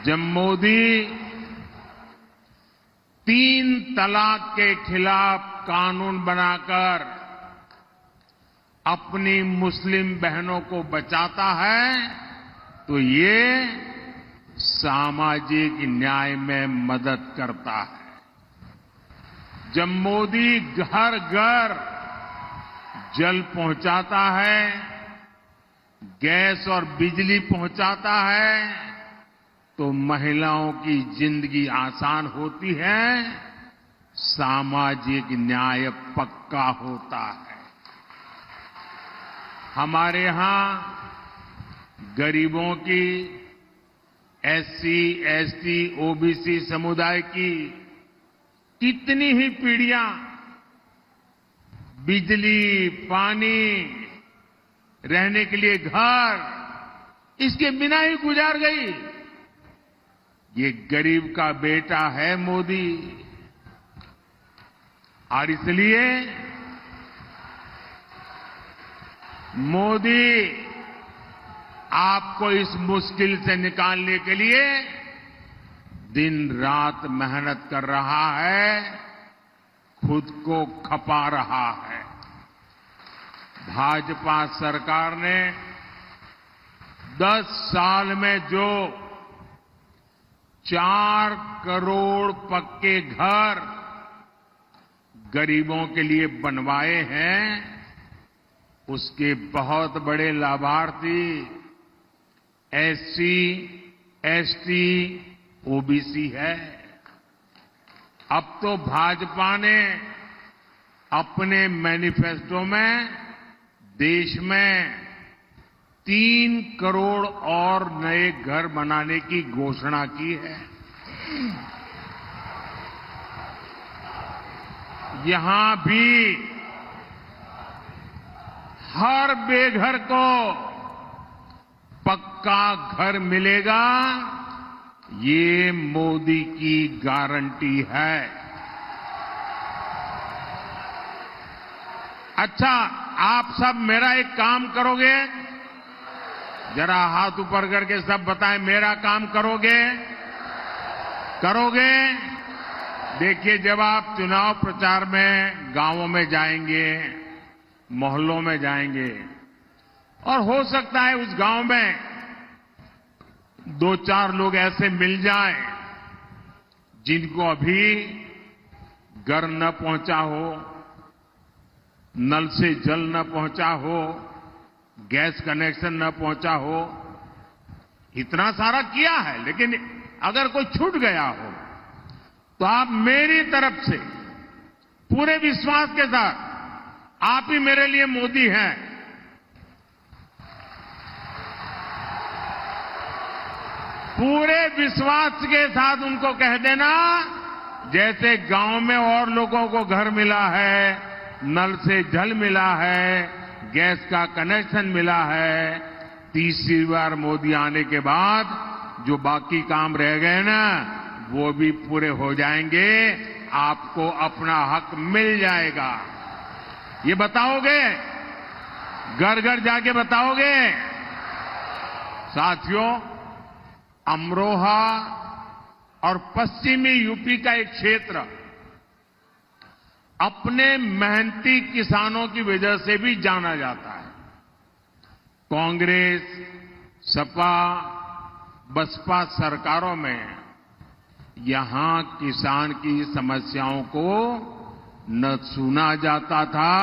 जब मोदी 3 तलाक के खिलाफ कानून बनाकर अपनी मुस्लिम बहनों को बचाता है तो ये सामाजिक न्याय में मदद करता है। जब मोदी घर घर जल पहुंचाता है, गैस और बिजली पहुंचाता है तो महिलाओं की जिंदगी आसान होती है, सामाजिक न्याय पक्का होता है। हमारे यहां गरीबों की, एससी, एसटी, ओबीसी समुदाय की कितनी ही पीढ़ियां बिजली, पानी, रहने के लिए घर, इसके बिना ही गुजार गई। ये गरीब का बेटा है मोदी, और इसलिए मोदी आपको इस मुश्किल से निकालने के लिए दिन रात मेहनत कर रहा है, खुद को खपा रहा है। भाजपा सरकार ने 10 साल में जो 4 करोड़ पक्के घर गरीबों के लिए बनवाए हैं, उसके बहुत बड़े लाभार्थी एससी, एसटी, ओबीसी है। अब तो भाजपा ने अपने मैनिफेस्टो में देश में 3 करोड़ और नए घर बनाने की घोषणा की है। यहां भी हर बेघर को पक्का घर मिलेगा, ये मोदी की गारंटी है। अच्छा, आप सब मेरा एक काम करोगे? जरा हाथ ऊपर करके सब बताएं, मेरा काम करोगे? करोगे? देखिए, जब आप चुनाव प्रचार में गांवों में जाएंगे, मोहल्लों में जाएंगे, और हो सकता है उस गांव में 2-4 लोग ऐसे मिल जाएं जिनको अभी घर न पहुंचा हो, नल से जल न पहुंचा हो, गैस कनेक्शन न पहुंचा हो। इतना सारा किया है, लेकिन अगर कोई छूट गया हो तो आप मेरी तरफ से पूरे विश्वास के साथ, आप ही मेरे लिए मोदी हैं, पूरे विश्वास के साथ उनको कह देना, जैसे गांव में और लोगों को घर मिला है, नल से जल मिला है, गैस का कनेक्शन मिला है, तीसरी बार मोदी आने के बाद जो बाकी काम रह गए ना, वो भी पूरे हो जाएंगे, आपको अपना हक मिल जाएगा। ये बताओगे? घर घर जाके बताओगे? साथियों, अमरोहा और पश्चिमी यूपी का एक क्षेत्र अपने मेहनती किसानों की वजह से भी जाना जाता है। कांग्रेस, सपा, बसपा सरकारों में यहां किसान की समस्याओं को न सुना जाता था,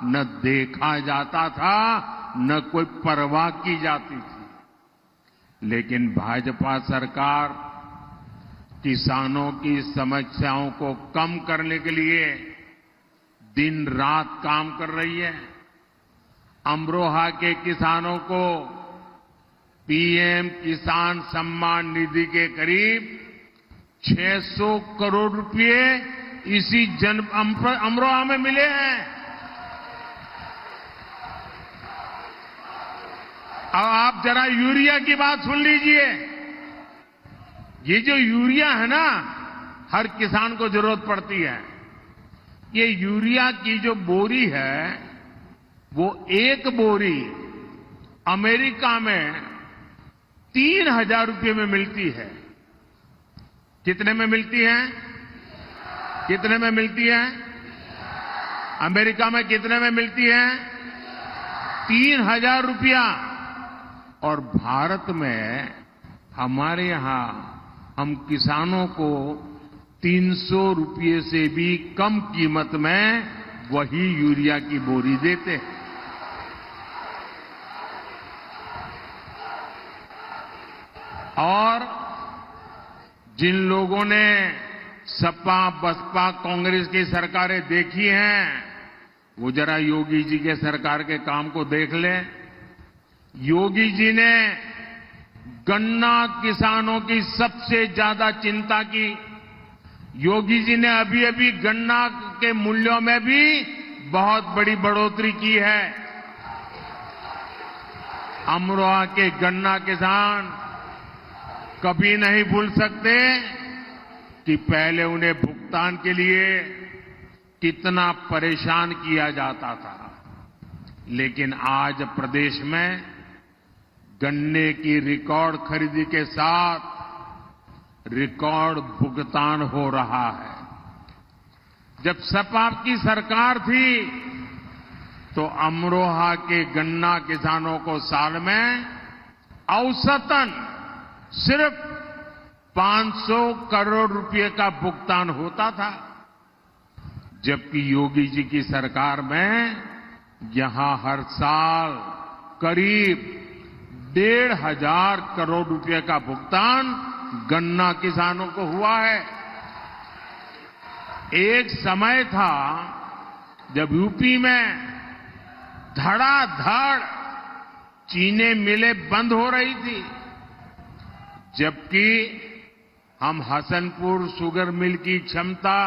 न देखा जाता था, न कोई परवाह की जाती थी। लेकिन भाजपा सरकार किसानों की समस्याओं को कम करने के लिए दिन रात काम कर रही है। अमरोहा के किसानों को पीएम किसान सम्मान निधि के करीब 600 करोड़ रुपए इसी अमरोहा में मिले हैं। अब आप जरा यूरिया की बात सुन लीजिए। ये जो यूरिया है ना, हर किसान को जरूरत पड़ती है। ये यूरिया की जो बोरी है, वो एक बोरी अमेरिका में 3,000 रुपये में मिलती है। कितने में मिलती हैं? कितने में मिलती हैं? अमेरिका में कितने में मिलती हैं? 3,000 रुपया। और भारत में हमारे यहां हम किसानों को 300 रुपये से भी कम कीमत में वही यूरिया की बोरी देते हैं। और जिन लोगों ने सपा, बसपा, कांग्रेस की सरकारें देखी हैं, वो जरा योगी जी के सरकार के काम को देख लें। योगी जी ने गन्ना किसानों की सबसे ज्यादा चिंता की। योगी जी ने अभी अभी गन्ना के मूल्यों में भी बहुत बड़ी बढ़ोतरी की है। अमरोहा के गन्ना किसान कभी नहीं भूल सकते कि पहले उन्हें भुगतान के लिए कितना परेशान किया जाता था। लेकिन आज प्रदेश में गन्ने की रिकॉर्ड खरीदी के साथ रिकॉर्ड भुगतान हो रहा है। जब सपा की सरकार थी तो अमरोहा के गन्ना किसानों को साल में औसतन सिर्फ 500 करोड़ रुपए का भुगतान होता था, जबकि योगी जी की सरकार में यहां हर साल करीब 1,500 करोड़ रुपए का भुगतान गन्ना किसानों को हुआ है। एक समय था जब यूपी में धड़ाधड़ चीनी मिलें बंद हो रही थी, जबकि हम हसनपुर शुगर मिल की क्षमता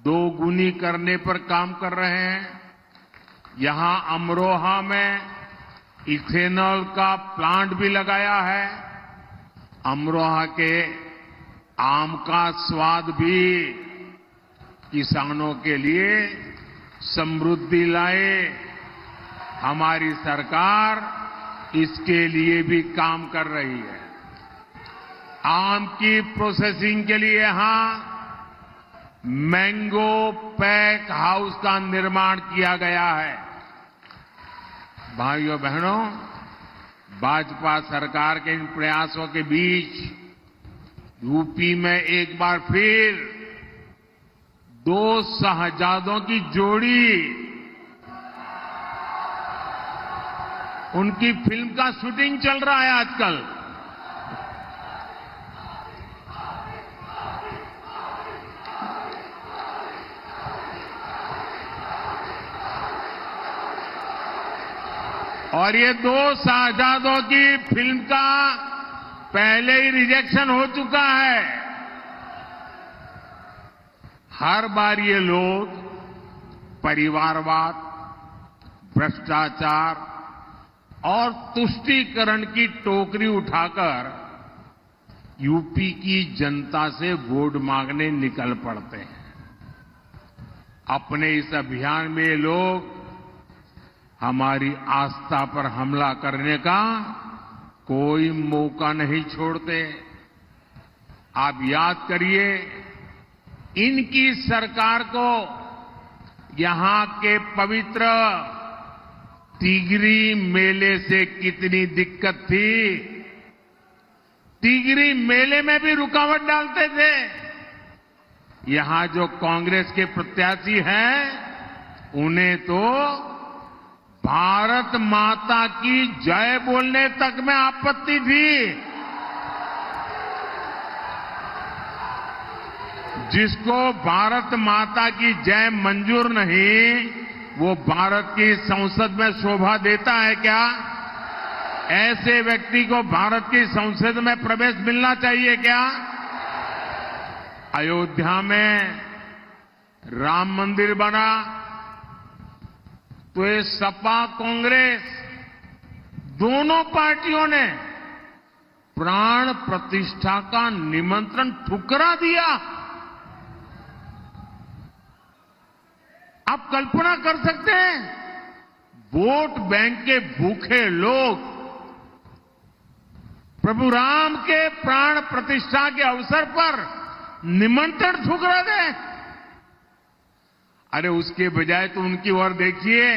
2 गुनी करने पर काम कर रहे हैं। यहां अमरोहा में इथेनॉल का प्लांट भी लगाया है। अमरोहा के आम का स्वाद भी किसानों के लिए समृद्धि लाए। हमारी सरकार इसके लिए भी काम कर रही है। आम की प्रोसेसिंग के लिए यहां मैंगो पैक हाउस का निर्माण किया गया है। भाइयों बहनों, भाजपा सरकार के इन प्रयासों के बीच यूपी में एक बार फिर 2 शहजादों की जोड़ी, उनकी फिल्म का शूटिंग चल रहा है आजकल। और ये 2 शहजादों की फिल्म का पहले ही रिजेक्शन हो चुका है। हर बार ये लोग परिवारवाद, भ्रष्टाचार और तुष्टीकरण की टोकरी उठाकर यूपी की जनता से वोट मांगने निकल पड़ते हैं। अपने इस अभियान में ये लोग हमारी आस्था पर हमला करने का कोई मौका नहीं छोड़ते। आप याद करिए, इनकी सरकार को यहां के पवित्र तिगरी मेले से कितनी दिक्कत थी। तिगरी मेले में भी रुकावट डालते थे। यहां जो कांग्रेस के प्रत्याशी हैं, उन्हें तो भारत माता की जय बोलने तक में आपत्ति थी। जिसको भारत माता की जय मंजूर नहीं, वो भारत की संसद में शोभा देता है क्या? ऐसे व्यक्ति को भारत की संसद में प्रवेश मिलना चाहिए क्या? अयोध्या में राम मंदिर बना तो ये सपा कांग्रेस दोनों पार्टियों ने प्राण प्रतिष्ठा का निमंत्रण ठुकरा दिया। आप कल्पना कर सकते हैं, वोट बैंक के भूखे लोग प्रभु राम के प्राण प्रतिष्ठा के अवसर पर निमंत्रण ठुकरा गए। अरे उसके बजाय तो उनकी ओर देखिए,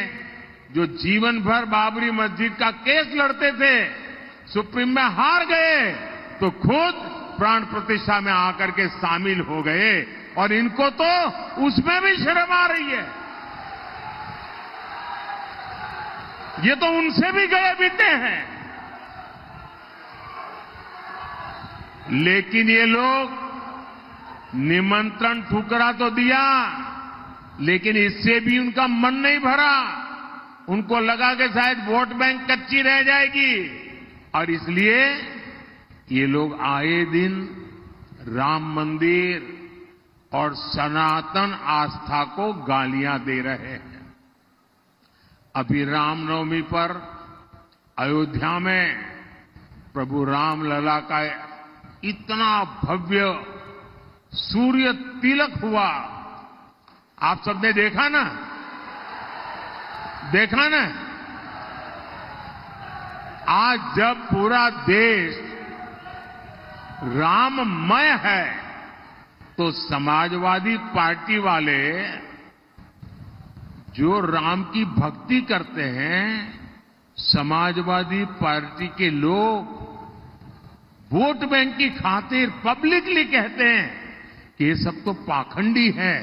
जो जीवन भर बाबरी मस्जिद का केस लड़ते थे, सुप्रीम में हार गए तो खुद प्राण प्रतिष्ठा में आकर के शामिल हो गए, और इनको तो उसमें भी शर्म आ रही है। ये तो उनसे भी गए बीते हैं। लेकिन ये लोग निमंत्रण ठुकरा तो दिया, लेकिन इससे भी उनका मन नहीं भरा। उनको लगा कि शायद वोट बैंक कच्ची रह जाएगी, और इसलिए ये लोग आए दिन राम मंदिर और सनातन आस्था को गालियां दे रहे हैं। अभी रामनवमी पर अयोध्या में प्रभु रामलला का इतना भव्य सूर्य तिलक हुआ, आप सबने देखा ना? देखा ना? आज जब पूरा देश राममय है, तो समाजवादी पार्टी वाले जो राम की भक्ति करते हैं, समाजवादी पार्टी के लोग वोट बैंक की खातिर पब्लिकली कहते हैं कि ये सब तो पाखंडी है,